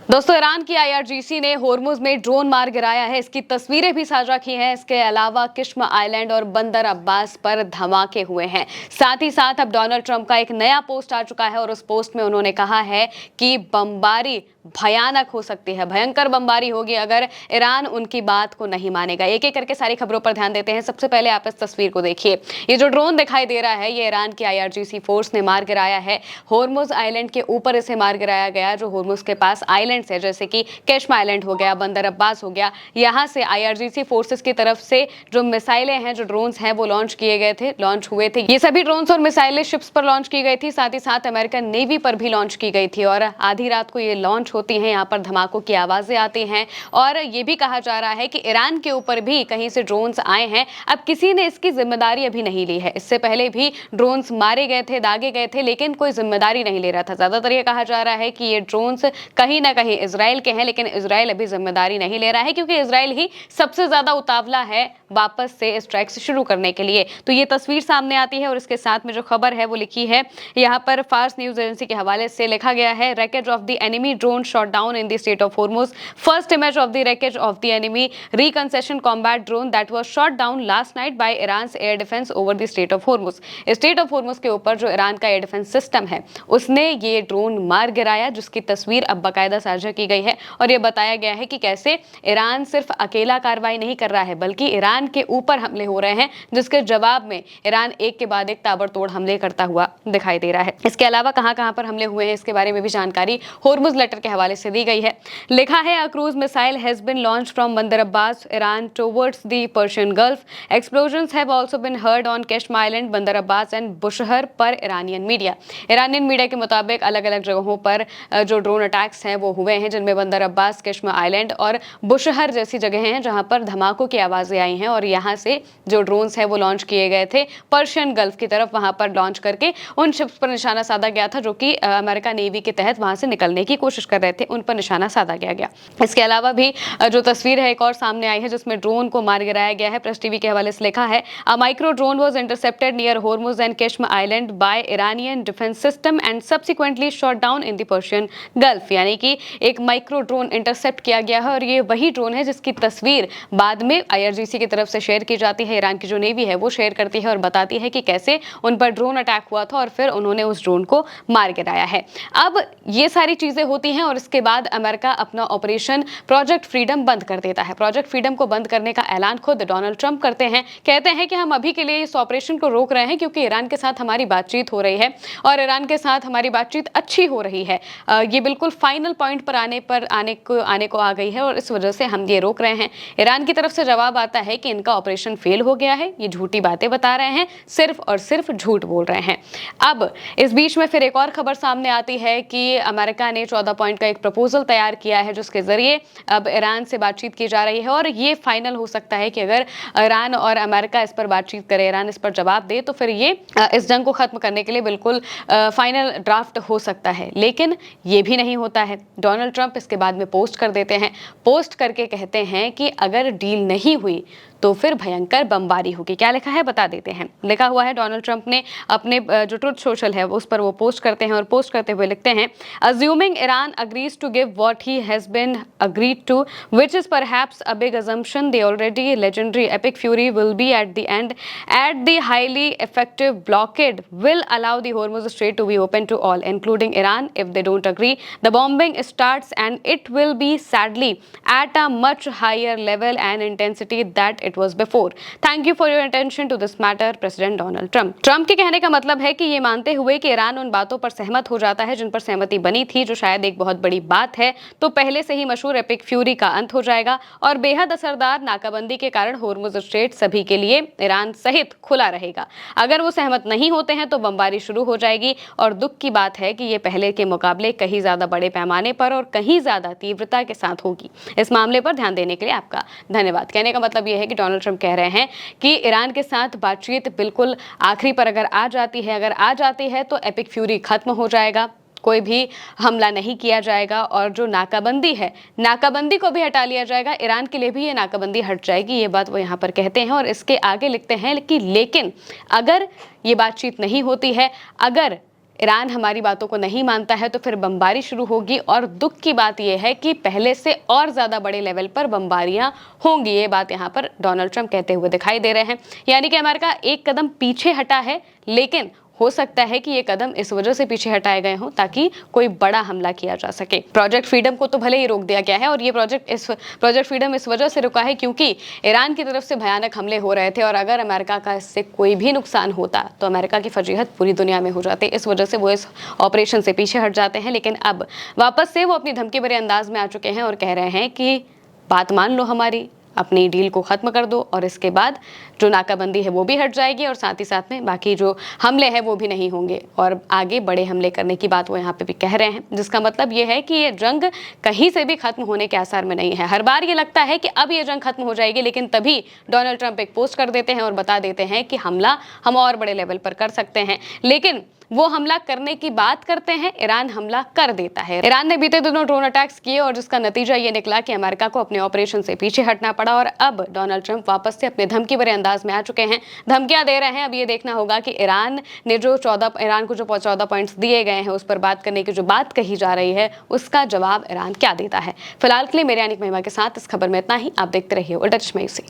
दोस्तों, ईरान की आईआरजीसी ने होर्मुज में ड्रोन मार गिराया है। इसकी तस्वीरें भी साझा की हैं। इसके अलावा किश्म आइलैंड और बंदर अब्बास पर धमाके हुए हैं। साथ ही साथ अब डोनाल्ड ट्रंप का एक नया पोस्ट आ चुका है और उस पोस्ट में उन्होंने कहा है कि बमबारी भयानक हो सकती है, भयंकर बमबारी होगी अगर ईरान उनकी बात को नहीं मानेगा। एक एक करके सारी खबरों पर ध्यान देते हैं। सबसे पहले आप इस तस्वीर को देखिए। ये जो ड्रोन दिखाई दे रहा है, ये ईरान की आईआरजीसी फोर्स ने मार गिराया है। होर्मुज आइलैंड के ऊपर इसे मार गिराया गया, जो होर्मुज के पास आइलैंड है, जैसे कि केश्म आइलैंड हो गया, बंदर अब्बास हो गया। यहां से आईआरजीसी फोर्सेस की तरफ से जो मिसाइलें हैं, जो ड्रोन्स हैं, वो लॉन्च किए गए थे, लॉन्च हुए थे। ये सभी ड्रोन्स और मिसाइलें शिप्स पर लॉन्च की गई थी, साथ ही साथ अमेरिकन नेवी पर भी लॉन्च की गई थी और आधी रात को ये लॉन्च होती हैं। यहाँ पर धमाकों की आवाजें आती हैं और ये भी कहा जा रहा है कि ईरान के ऊपर भी कहीं से ड्रोन्स आए हैं। अब किसी ने इसकी जिम्मेदारी अभी नहीं ली है। इससे पहले भी ड्रोन्स मारे गए थे, दागे गए थे, लेकिन कोई जिम्मेदारी नहीं ले रहा था। ज्यादातर ये कहा जा रहा है कि ये ड्रोन्स कहीं ना कहीं इजराइल के हैं, लेकिन इजराइल अभी जिम्मेदारी नहीं ले रहा है क्योंकि इजराइल ही सबसे ज्यादा उतावला है वापस से स्ट्राइक्स शुरू करने के लिए। तो ये तस्वीर सामने आती है और इसके साथ में जो खबर है वो लिखी है यहाँ पर फार्स न्यूज एजेंसी के हवाले से लिखा गया है, wreckage of the enemy drone shot down in the strait of Hormuz. First image of the wreckage of the enemy reconnaissance combat drone that was shot down last night by Iran air defence over the strait of Hormuz. Strait of Hormuz के ऊपर जो Iran का air defence system है, उसने ये drone मार गिराया, जिसकी तस्वीर अब बाकायदा साझा की गई है और यह बताया गया है कि कैसे ईरान सिर्फ अकेला कार्रवाई नहीं कर रहा है, बल्कि ईरान के ऊपर हमले हो रहे हैं, जिसके जवाब में ईरान एक के बाद एक ताबड़तोड़ हमले करता हुआ दिखाई दे रहा है। इसके अलावा कहां-कहां पर हमले हुए हैं, इसके बारे में भी जानकारी होर्मुज लेटर के हवाले से दी गई है। लिखा है, a cruise missile has been launched from Bandar Abbas, Iran towards the Persian Gulf. Explosions have also been heard on Qeshm island, Bandar Abbas and Bushahr पर ईरानियन मीडिया। ईरानियन मीडिया के मुताबिक अलग-अलग जगहों पर जो ड्रोन अटैक्स हैं वो हुए हैं, जिनमें बंदर अब्बास, केश्म आइलैंड और बुशहर जैसी जगह हैं जहां पर धमाकों की आवाजें आई हैं और यहां से जो ड्रोन्स हैं वो लॉन्च किए गए थे पर्शियन गल्फ की तरफ। वहां पर लॉन्च करके उन शिप्स पर निशाना साधा गया था जो कि अमेरिका नेवी के तहत वहां से निकलने की कोशिश कर रहे थे, उन पर निशाना साधा गया। इसके अलावा भी जो तस्वीर है एक और सामने आई है जिसमें ड्रोन को मार गिराया गया है। प्रेस टीवी के हवाले से लिखा है, a micro drone was intercepted near Hormuz and Qeshm island by Iranian defence system and subsequently shot down in the Persian Gulf. यानी कि एक माइक्रो ड्रोन इंटरसेप्ट किया गया है और ये वही ड्रोन है जिसकी तस्वीर बाद में आईआरजीसी की तरफ से शेयर की जाती है। ईरान की जो नेवी है वो शेयर करती है और बताती है कि कैसे उन पर ड्रोन अटैक हुआ था और फिर उन्होंने उस ड्रोन को मार गिराया है। अब ये सारी चीजें होती हैं और इसके बाद अमेरिका अपना ऑपरेशन प्रोजेक्ट फ्रीडम बंद कर देता है। प्रोजेक्ट फ्रीडम को बंद करने का ऐलान खुद डोनाल्ड ट्रंप करते हैं। कहते हैं कि हम अभी के लिए इस ऑपरेशन को रोक रहे हैं क्योंकि ईरान के साथ हमारी बातचीत हो रही है और ईरान के साथ हमारी बातचीत अच्छी हो रही है। ये बिल्कुल फाइनल पॉइंट पर आने को आ गई है और इस वजह से हम ये रोक रहे हैं। ईरान की तरफ से जवाब आता है कि इनका ऑपरेशन फेल हो गया है, ये झूठी बातें बता रहे हैं, सिर्फ और सिर्फ झूठ बोल रहे हैं। अब इस बीच में फिर एक और खबर सामने आती है कि अमेरिका ने 14 पॉइंट का एक प्रपोजल तैयार किया है जिसके जरिए अब ईरान से बातचीत की जा रही है और ये फाइनल हो सकता है कि अगर ईरान और अमेरिका इस पर बातचीत करे, ईरान इस पर जवाब दे, तो फिर ये इस जंग को खत्म करने के लिए बिल्कुल फाइनल ड्राफ्ट हो सकता है। लेकिन ये भी नहीं होता है। डोनाल्ड ट्रंप इसके बाद में पोस्ट कर देते हैं। पोस्ट करके कहते हैं कि अगर डील नहीं हुई तो फिर भयंकर बमबारी होगी। क्या लिखा है बता देते हैं। लिखा हुआ है, डोनाल्ड ट्रंप ने अपने जो ट्रुथ सोशल है उस पर वो पोस्ट करते हैं और पोस्ट करते हुए लिखते हैं, assuming Iran agrees to give what he has been agreed to which is perhaps a big assumption the already legendary epic fury will be at the end at the highly effective blockade will allow the Hormuz Strait to be open to all including Iran. If they don't agree, the bombing starts and it will be sadly at a much higher level and intensity that it was before. Thank you for your attention to this matter, President Donald Trump. Trump के कहने का मतलब है कि ये मानते हुए कि ईरान उन बातों पर सहमत हो जाता है जिन पर सहमति बनी थी, जो शायद एक बहुत बड़ी बात है, तो पहले से ही मशहूर एपिक फ्यूरी का अंत हो जाएगा और बेहद असरदार नाकाबंदी के कारण होर्मुज स्ट्रेट सभी के लिए ईरान सहित खुला रहेगा। अगर वो सहमत नहीं होते हैं तो बमबारी शुरू हो जाएगी और दुख की बात है कि ये पहले के मुकाबले कहीं ज्यादा बड़े पैमाने पर और कहीं ज्यादा तीव्रता के साथ होगी। इस मामले पर ध्यान देने के लिए आपका धन्यवाद। कहने का मतलब ये है कि डोनाल्ड ट्रंप कह रहे हैं कि ईरान के साथ बातचीत बिल्कुल आखिरी पर अगर आ जाती है तो एपिक फ्यूरी खत्म हो जाएगा, कोई भी हमला नहीं किया जाएगा और जो नाकाबंदी है, नाकाबंदी को भी हटा लिया जाएगा। ईरान के लिए भी ये नाकाबंदी हट जाएगी, ये बात वो यहाँ पर कहते हैं। और इसके आगे लिखते हैं कि लेकिन अगर ये बातचीत नहीं होती है, अगर ईरान हमारी बातों को नहीं मानता है तो फिर बमबारी शुरू होगी, और दुख की बात यह है कि पहले से और ज़्यादा बड़े लेवल पर बमबारियां होंगी। ये बात यहाँ पर डोनाल्ड ट्रंप कहते हुए दिखाई दे रहे हैं। यानी कि अमेरिका एक कदम पीछे हटा है, लेकिन हो सकता है कि ये कदम इस वजह से पीछे हटाए गए हों ताकि कोई बड़ा हमला किया जा सके। प्रोजेक्ट फ्रीडम को तो भले ही रोक दिया गया है, और ये प्रोजेक्ट फ्रीडम इस वजह से रुका है क्योंकि ईरान की तरफ से भयानक हमले हो रहे थे, और अगर अमेरिका का इससे कोई भी नुकसान होता तो अमेरिका की फजीहत पूरी दुनिया में हो जाती। इस वजह से वो इस ऑपरेशन से पीछे हट जाते हैं। लेकिन अब वापस से वो अपनी धमकी भरे अंदाज में आ चुके हैं और कह रहे हैं कि बात मान लो हमारी, अपनी डील को ख़त्म कर दो, और इसके बाद जो नाकाबंदी है वो भी हट जाएगी, और साथ ही साथ में बाकी जो हमले हैं वो भी नहीं होंगे, और आगे बड़े हमले करने की बात वो यहाँ पे भी कह रहे हैं। जिसका मतलब ये है कि ये जंग कहीं से भी खत्म होने के आसार में नहीं है। हर बार ये लगता है कि अब ये जंग खत्म हो जाएगी, लेकिन तभी डोनाल्ड ट्रंप एक पोस्ट कर देते हैं और बता देते हैं कि हमला हम और बड़े लेवल पर कर सकते हैं। लेकिन वो हमला करने की बात करते हैं, ईरान हमला कर देता है। ईरान ने बीते दिनों ड्रोन अटैक्स किए, और जिसका नतीजा ये निकला कि अमेरिका को अपने ऑपरेशन से पीछे हटना पड़ा, और अब डोनाल्ड ट्रंप वापस से अपने धमकी भरे अंदाज में आ चुके हैं, धमकियां दे रहे हैं। अब ये देखना होगा कि ईरान को जो 14 पॉइंट्स दिए गए हैं उस पर बात करने की जो बात कही जा रही है उसका जवाब ईरान क्या देता है। फिलहाल के लिए मेरे यानी महिमा के साथ इस खबर में इतना ही। आप देखते रहिए उल्टा चश्मा यूसी।